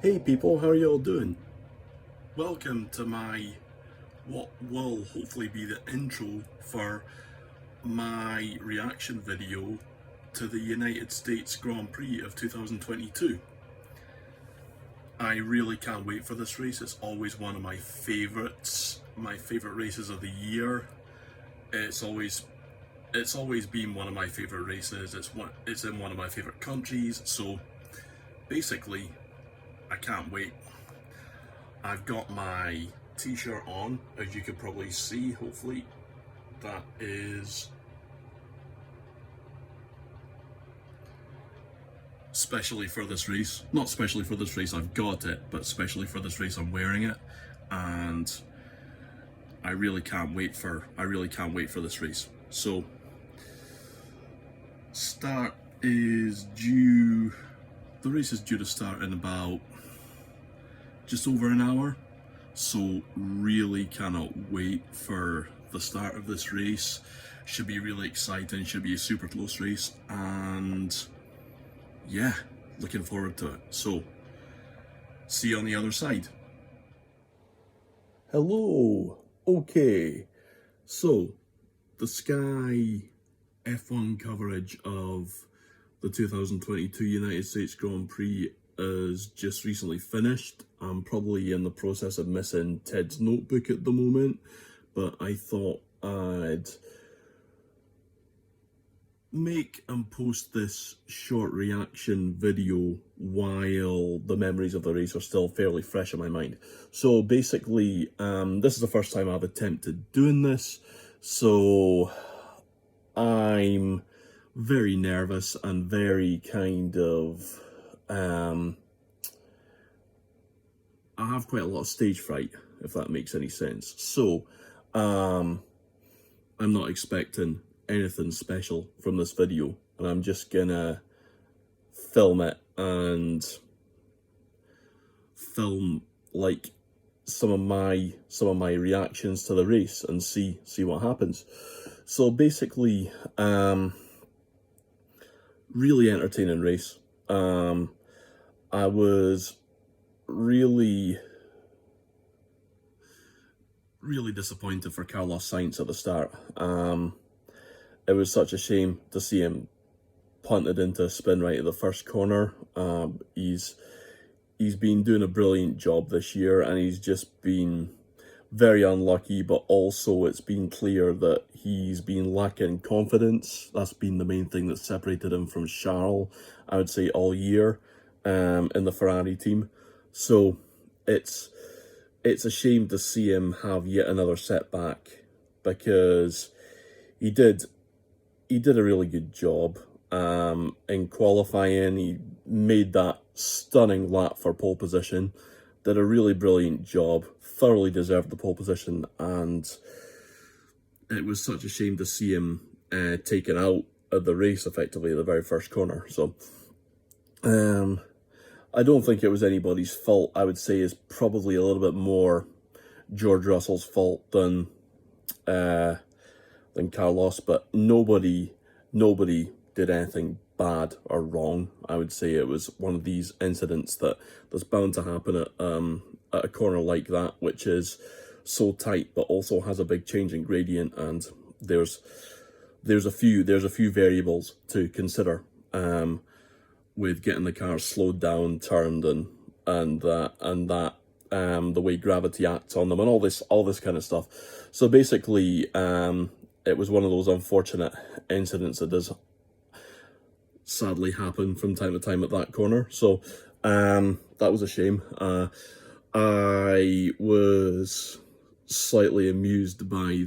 Hey people, how are y'all doing? Welcome to what will hopefully be the intro for my reaction video to the United States Grand Prix of 2022. I really can't wait for this race. It's always one of my favourites, my favourite races of the year. It's always been one of my favourite races. It's in one of my favourite countries, so basically I can't wait. I've got my t-shirt on, as you can probably see, hopefully. That is specially for this race. Not specially for this race, I've got it, but specially for this race I'm wearing it. And I really can't wait for this race. So the race is due to start in about just over an hour, so really cannot wait for the start of this race. Should be really exciting, should be a super close race, and yeah, looking forward to it. So see you on the other side. Hello. Okay, so the Sky F1 coverage of the 2022 United States Grand Prix is just recently finished. I'm probably in the process of missing Ted's notebook at the moment, but I thought I'd make and post this short reaction video while the memories of the race are still fairly fresh in my mind. So basically, this is the first time I've attempted doing this, so I'm very nervous and very kind of I have quite a lot of stage fright, if that makes any sense. So I'm not expecting anything special from this video, and I'm just gonna film it and film like some of my reactions to the race and see what happens. So basically, really entertaining race. I was really disappointed for Carlos Sainz at the start. It was such a shame to see him punted into a spin right at the first corner. He's been doing a brilliant job this year, and he's just been very unlucky, but also it's been clear that he's been lacking confidence. That's been the main thing that separated him from Charles, I would say, all year in the Ferrari team. So it's a shame to see him have yet another setback, because he did a really good job in qualifying. He made that stunning lap for pole position, did a really brilliant job, thoroughly deserved the pole position, and it was such a shame to see him taken out of the race effectively at the very first corner. So I don't think it was anybody's fault. I would say it's probably a little bit more George Russell's fault than Carlos, but nobody did anything bad or wrong. I would say it was one of these incidents that's bound to happen at a corner like that, which is so tight but also has a big change in gradient, and there's a few variables to consider with getting the car slowed down, turned, and the way gravity acts on them, and all this kind of stuff. So basically, it was one of those unfortunate incidents that does sadly happen from time to time at that corner. So that was a shame. I was slightly amused by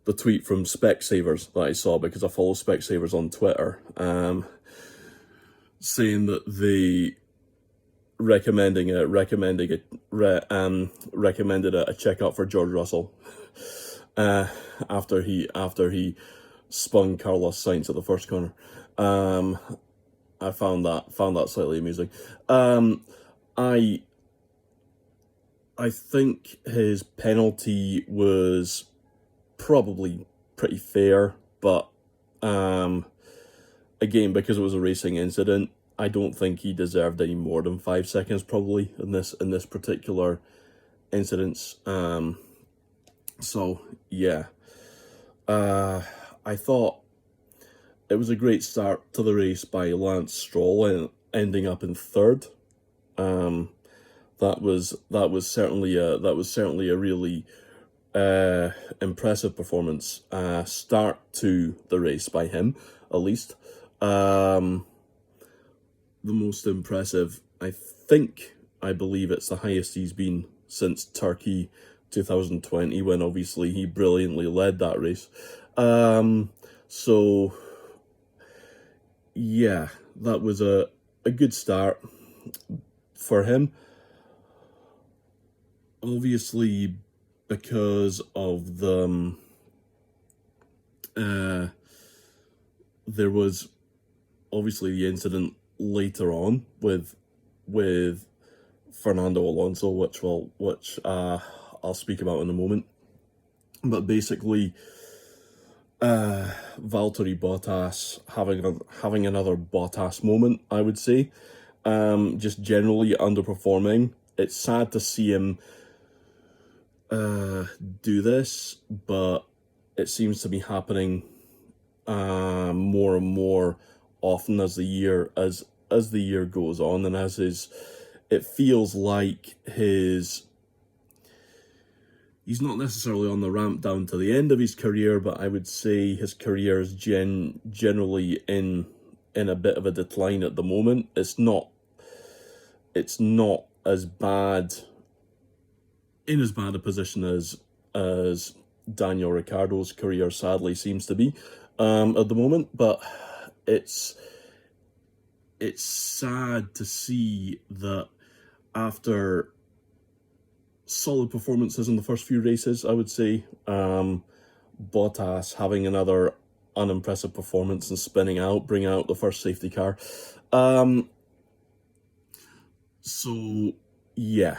the tweet from Specsavers that I saw, because I follow Specsavers on Twitter, saying that they recommended a checkup for George Russell after he spun Carlos Sainz at the first corner. I found that slightly amusing. I think his penalty was probably pretty fair, but again, because it was a racing incident, I don't think he deserved any more than 5 seconds probably in this particular incidents. So yeah, I thought it was a great start to the race by Lance Stroll and ending up in third. That was certainly a really impressive performance start to the race by him, at least. The most impressive, I believe it's the highest he's been since Turkey 2020, when obviously he brilliantly led that race. So yeah, that was a good start for him. Obviously, because of there was obviously the incident later on with Fernando Alonso, which I'll speak about in a moment. But basically, Valtteri Bottas having another Bottas moment, I would say. Just generally underperforming. It's sad to see him do this, but it seems to be happening more and more often as the year goes on, and it feels like he's not necessarily on the ramp down to the end of his career, but I would say his career is generally in a bit of a decline at the moment. It's not as bad, in as bad a position as Daniel Ricciardo's career sadly seems to be at the moment, but it's sad to see that after solid performances in the first few races, I would say, Bottas having another unimpressive performance and bringing out the first safety car. So yeah,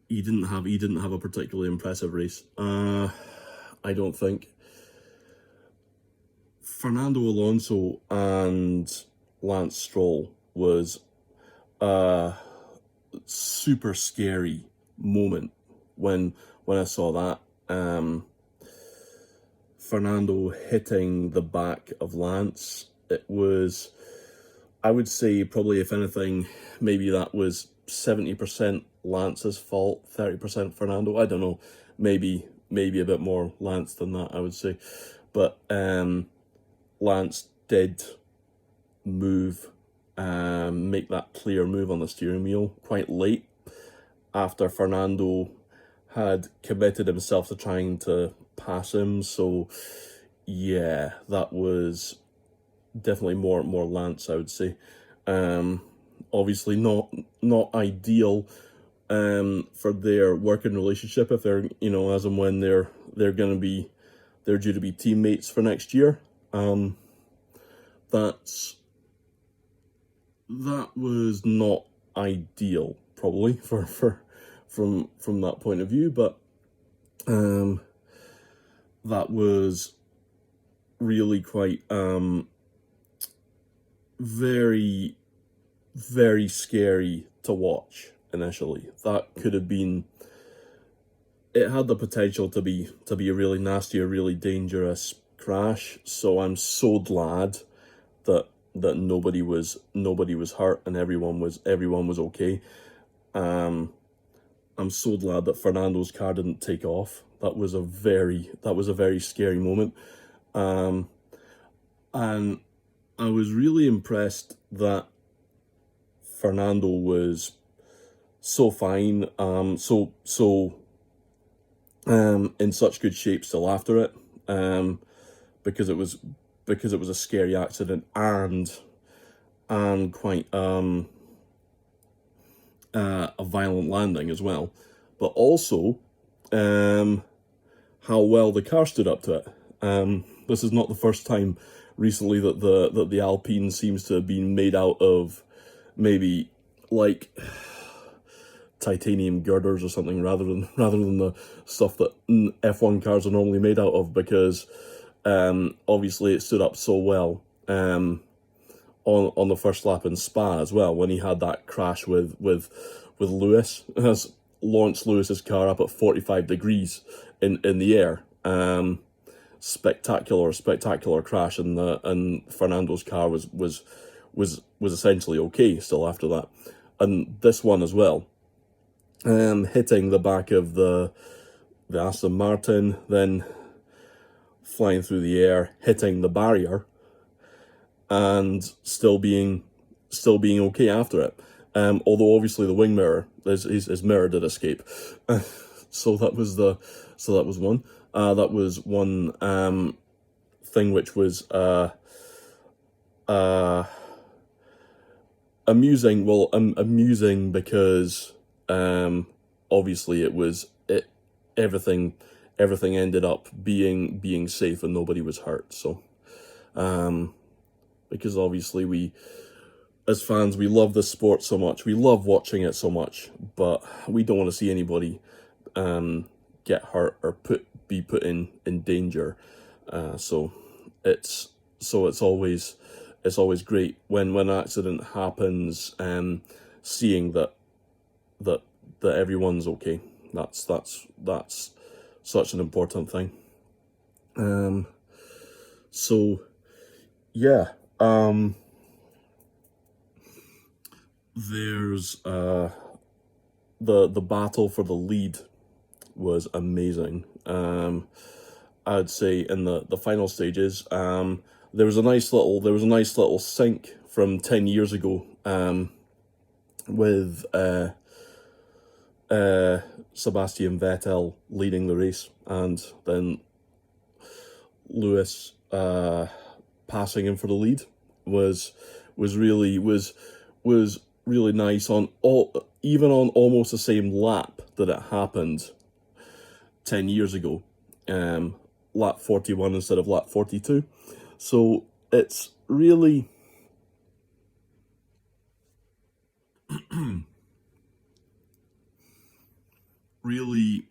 he didn't have a particularly impressive race. I don't think. Fernando Alonso and Lance Stroll was a super scary moment when I saw that. Fernando hitting the back of Lance. It was, I would say, probably, if anything, maybe that was 70% Lance's fault, 30% Fernando. I don't know, maybe a bit more Lance than that, I would say. But Lance did make that clear move on the steering wheel quite late after Fernando had committed himself to trying to pass him. So yeah, that was definitely more Lance, I would say. Obviously not ideal for their working relationship, if they're, as and when they're due to be teammates for next year. That was not ideal, probably, from that point of view, but that was really quite very, very scary to watch initially. That could have been, it had the potential to be a really nasty, a really dangerous crash. So I'm so glad that nobody was hurt and everyone was okay. I'm so glad that Fernando's car didn't take off. That was a very scary moment. And I was really impressed that Fernando was so fine, in such good shape still after it, because it was a scary accident and quite a violent landing as well, but also how well the car stood up to it. This is not the first time recently that the Alpine seems to have been made out of maybe like titanium girders or something, rather than the stuff that F1 cars are normally made out of, because obviously it stood up so well. on the first lap in Spa as well, when he had that crash with Lewis, has launched Lewis's car up at 45 degrees in the air. Spectacular crash, and Fernando's car was essentially okay still after that. And this one as well, hitting the back of the Aston Martin, then flying through the air, hitting the barrier, and still being okay after it. Although obviously the wing mirror, his mirror did escape. So that was one. That was one thing which was amusing. Well, amusing because obviously everything ended up being safe and nobody was hurt. So because obviously we, as fans, we love this sport so much, we love watching it so much, but we don't want to see anybody get hurt or be put in danger. So it's always great when an accident happens, seeing that everyone's okay. That's such an important thing. So yeah, there's the battle for the lead was amazing. I'd say in the final stages, there was a nice little sync from 10 years ago, with Sebastian Vettel leading the race, and then Lewis passing him for the lead was really nice, even on almost the same lap that it happened 10 years ago, lap 41 instead of lap 42. So it's really really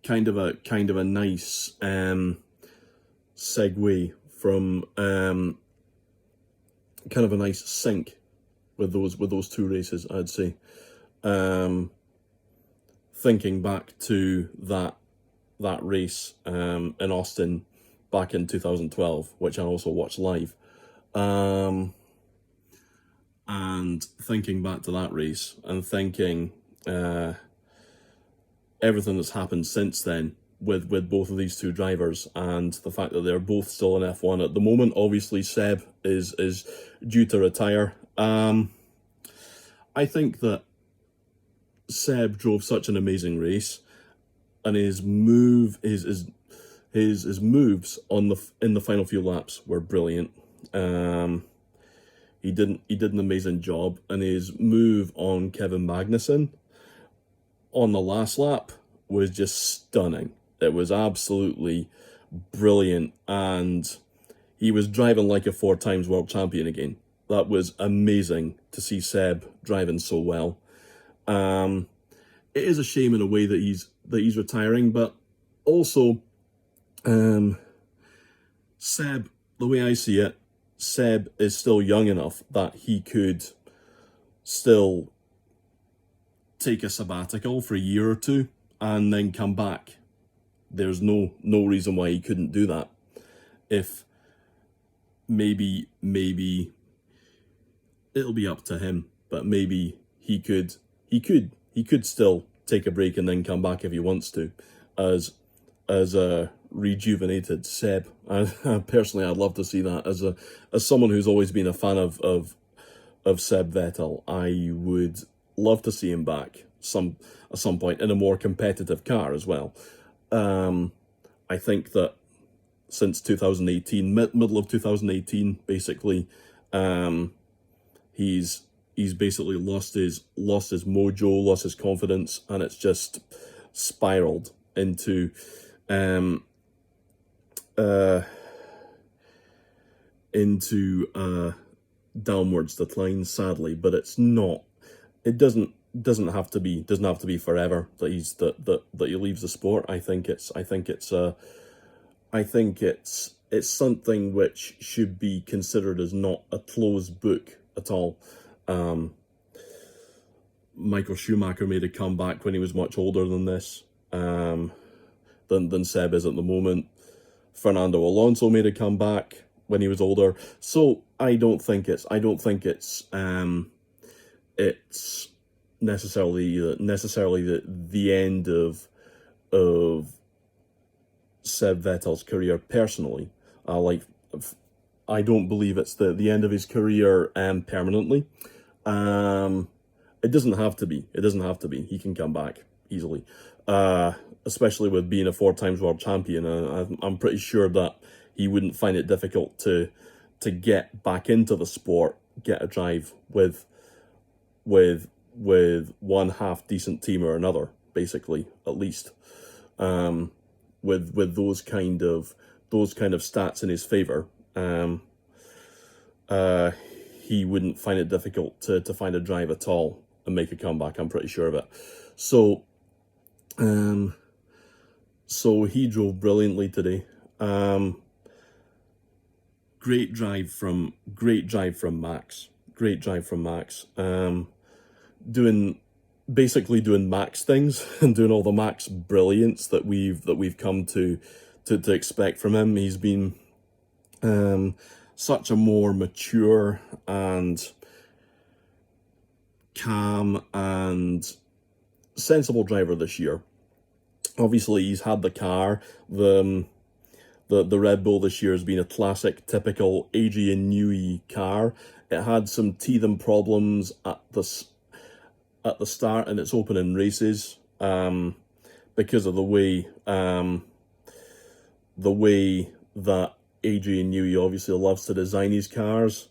kind of a nice segue from kind of a nice sync with those two races, I'd say. Thinking back to that race in Austin back in 2012, which I also watched live, and thinking back to that race and thinking everything that's happened since then with both of these two drivers, and the fact that they're both still in F1 at the moment. Obviously Seb is due to retire. I think that Seb drove such an amazing race, and his moves in the final few laps were brilliant. He did an amazing job, and his move on Kevin Magnussen on the last lap was just stunning. It was absolutely brilliant, and he was driving like a 4 times world champion again. That was amazing to see Seb driving so well. It is a shame in a way that he's retiring, but also Seb, the way I see it, Seb is still young enough that he could still take a sabbatical for a year or two and then come back. There's no reason why he couldn't do that. If maybe it'll be up to him, but maybe he could still take a break and then come back if he wants to, as a rejuvenated Seb. Personally, I'd love to see that. As someone who's always been a fan of Seb Vettel, I would love to see him back at some point in a more competitive car as well. I think that since 2018, middle of 2018, basically, he's basically lost his mojo, lost his confidence, and it's just spiraled into downwards decline, sadly. But it's not. It doesn't have to be forever that he leaves the sport. I think it's it's something which should be considered as not a closed book at all. Michael Schumacher made a comeback when he was much older than this, than Seb is at the moment. Fernando Alonso made a comeback when he was older. So I don't think it's necessarily the end of Seb Vettel's career personally. I don't believe it's the end of his career permanently. It doesn't have to be. It doesn't have to be. He can come back easily, especially with being a 4 times world champion. I'm pretty sure that he wouldn't find it difficult to get back into the sport, get a drive with one half decent team or another, basically, at least, with those kind of stats in his favor. He wouldn't find it difficult to find a drive at all and make a comeback. I'm pretty sure of it. So he drove brilliantly today. Great drive from Max. Great drive from Max. Basically doing Max things and doing all the Max brilliance that we've come to expect from him. He's been such a more mature and calm and sensible driver this year. Obviously, he's had the car. The Red Bull this year has been a classic, typical Adrian Newey car. It had some teething problems at the start in its opening races, because of the way that Adrian Newey obviously loves to design his cars.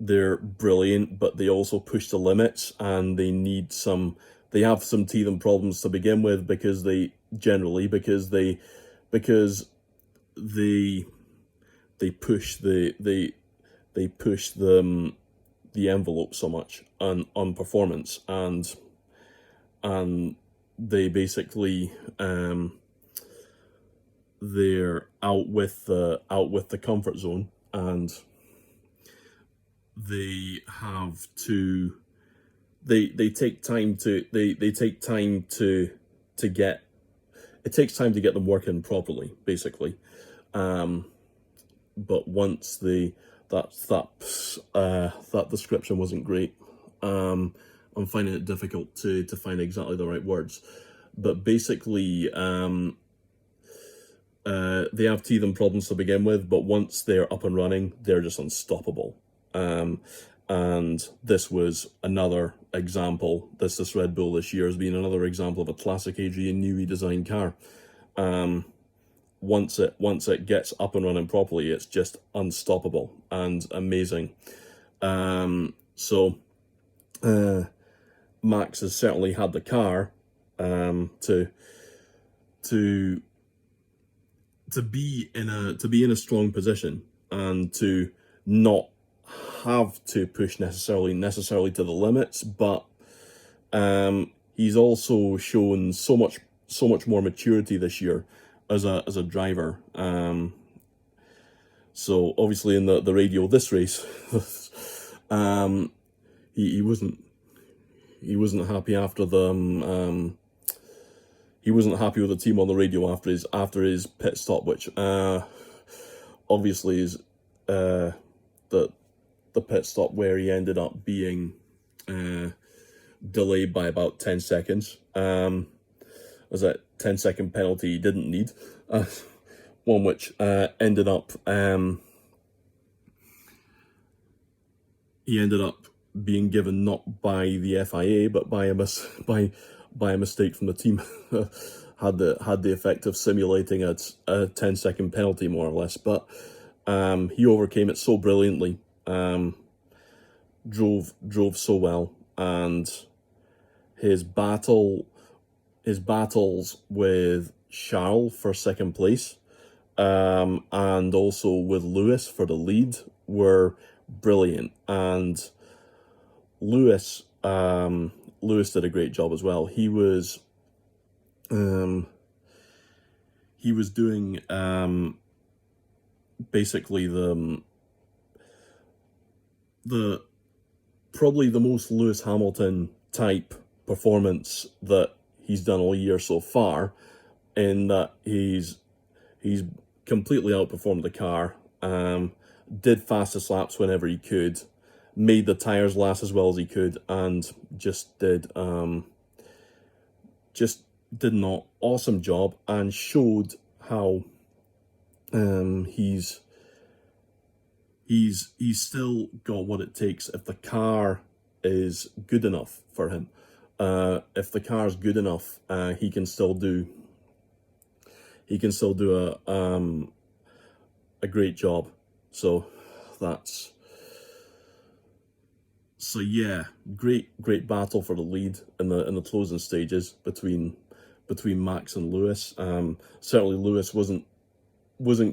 They're brilliant, but they also push the limits, and they have some teething problems to begin with because they push the envelope so much on performance, and they basically they're out with the comfort zone, and they have to they take time to get it takes time to get them working properly, basically. But once that description wasn't great. I'm finding it difficult to find exactly the right words, but basically they have teething problems to begin with, but once they're up and running, they're just unstoppable. And this was another example. This Red Bull this year has been another example of a classic Adrian Newey designed car. Once it gets up and running properly, it's just unstoppable and amazing. So Max has certainly had the car to be in a strong position, and to not have to push necessarily to the limits, but he's also shown so much more maturity this year as a driver. So obviously in the radio this race, he wasn't happy after he wasn't happy with the team on the radio after his pit stop, which obviously is the pit stop where he ended up being delayed by about 10 seconds. Was that 10-second penalty he didn't need, one which ended up being given not by the FIA but by a mistake from the team. had the effect of simulating a 10-second penalty, more or less, but he overcame it so brilliantly. Drove so well, and his battles with Charles for second place, and also with Lewis for the lead, were brilliant. And Lewis did a great job as well. He was doing basically the probably the most Lewis Hamilton type performance that he's done all year so far, in that he's completely outperformed the car, did fastest laps whenever he could, made the tires last as well as he could, and just did an awesome job, and showed how he's still got what it takes if the car is good enough for him. If the car is good enough, he can still do a great job. So yeah, great battle for the lead in the closing stages between Max and Lewis. Certainly Lewis wasn't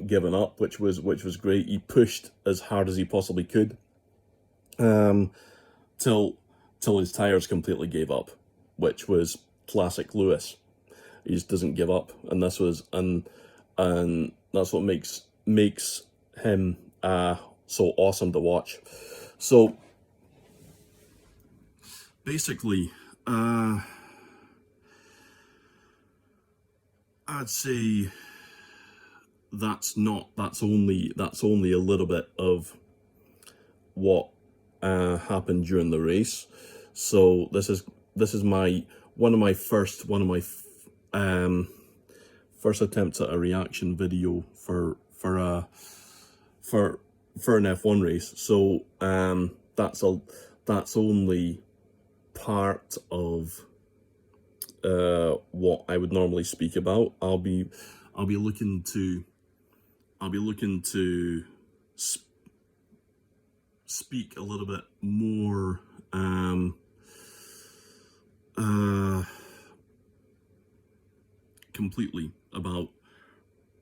giving up, which was great. He pushed as hard as he possibly could, till his tires completely gave up, which was classic Lewis. He just doesn't give up, and that's what makes him so awesome to watch. So basically, I'd say that's only a little bit of what happened during the race. So this is one of my first attempts at a reaction video for an F1 race. So that's only part of what I would normally speak about. I'll be looking to speak a little bit more completely about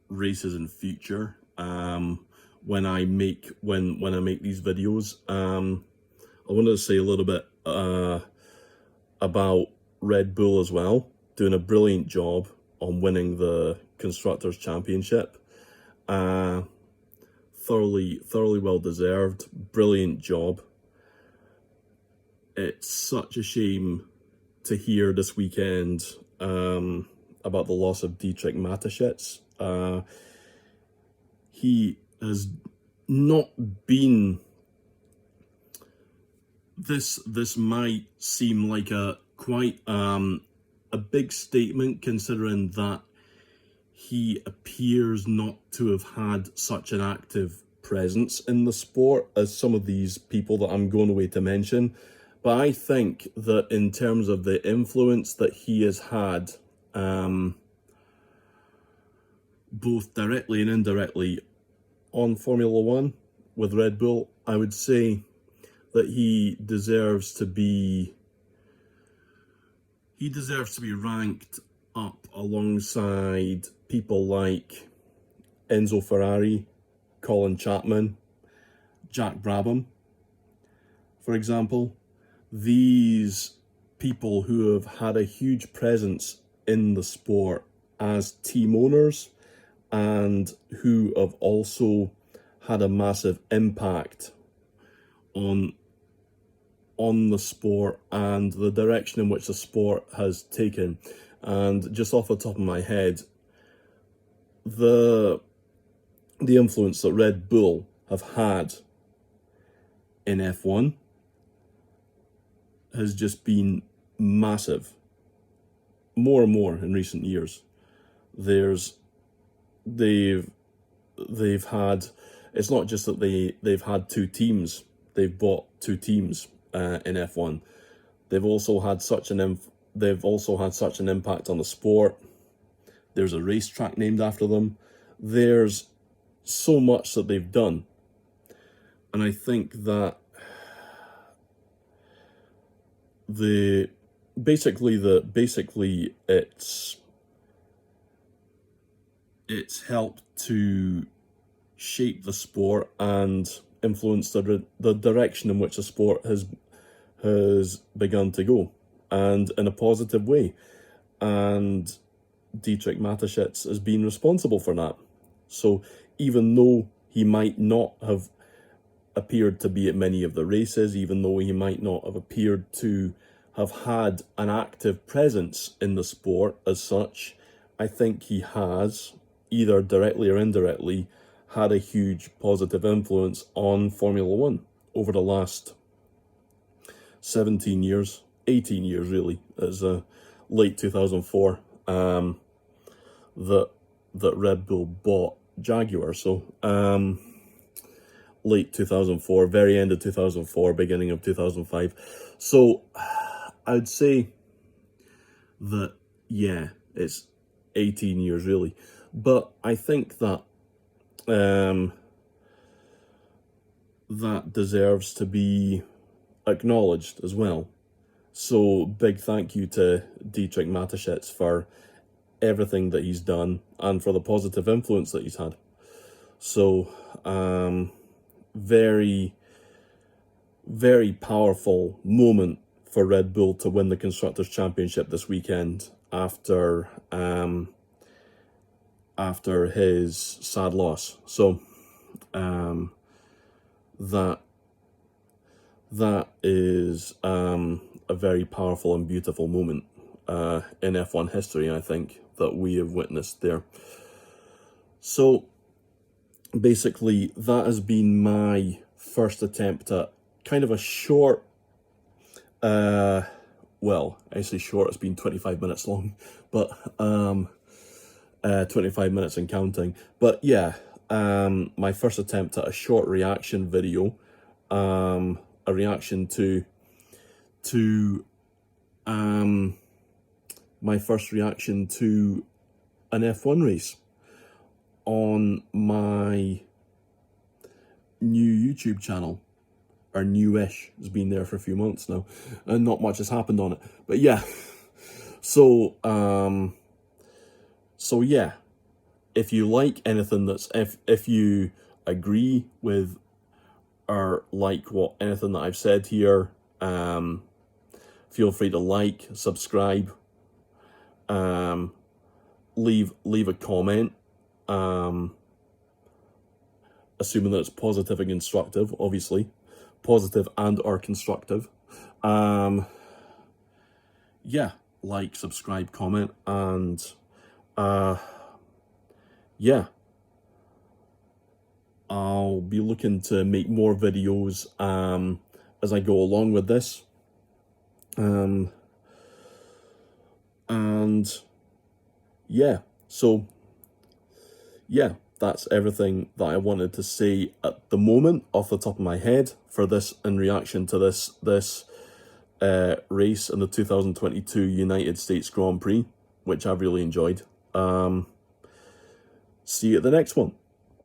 races in future when I make these videos. I wanted to say a little bit about Red Bull as well, doing a brilliant job on winning the Constructors' Championship. Thoroughly well deserved. Brilliant job. It's such a shame to hear this weekend about the loss of Dietrich Mateschitz. He has not been... This might seem like a big statement, considering that he appears not to have had such an active presence in the sport as some of these people that I'm going away to mention. But I think that in terms of the influence that he has had, both directly and indirectly, on Formula One with Red Bull, I would say that he deserves to be ranked up alongside people like Enzo Ferrari, Colin Chapman, Jack Brabham, for example. These people who have had a huge presence in the sport as team owners, and who have also had a massive impact on the sport and the direction in which the sport has taken. And just off the top of my head, the influence that Red Bull have had in F1 has just been massive. More and more in recent years. They've had, it's not just that they've had two teams, they've bought two teams in F1. They've also had such an impact on the sport. There's a racetrack named after them. There's so much that they've done, and I think that basically it's helped to shape the sport and influence the direction in which the sport has begun to go, and in a positive way. And Dietrich Mateschitz has been responsible for that. So even though he might not have appeared to be at many of the races, even though he might not have appeared to have had an active presence in the sport as such, I think he has, either directly or indirectly, had a huge positive influence on Formula One over the last 17 years, 18 years really, as late 2004, that Red Bull bought Jaguar. So late 2004, very end of 2004, beginning of 2005. So I'd say that, yeah, it's 18 years really. But I think that that deserves to be acknowledged as well. So big thank you to Dietrich Mateschitz for everything that he's done and for the positive influence that he's had. So very, very powerful moment for Red Bull to win the Constructors' Championship this weekend after his sad loss. So that is a very powerful and beautiful moment in F1 history, I think, that we have witnessed there. So basically, that has been my first attempt at kind of a short, well, I say short, it's been 25 minutes long, but 25 minutes and counting. But yeah, my first attempt at a short reaction video, a reaction to my first reaction to an F1 race on my new YouTube channel, or newish. It's been there for a few months now, and not much has happened on it. But yeah, so yeah, if you like anything that's, if you agree with or like anything that I've said here, feel free to like, subscribe, leave a comment, assuming that it's positive and constructive, obviously, positive and or constructive. Yeah, like, subscribe, comment, and yeah, I'll be looking to make more videos as I go along with this. And yeah, so yeah, that's everything that I wanted to say at the moment off the top of my head for this, in reaction to this race in the 2022 United States Grand Prix, which I've really enjoyed. See you at the next one.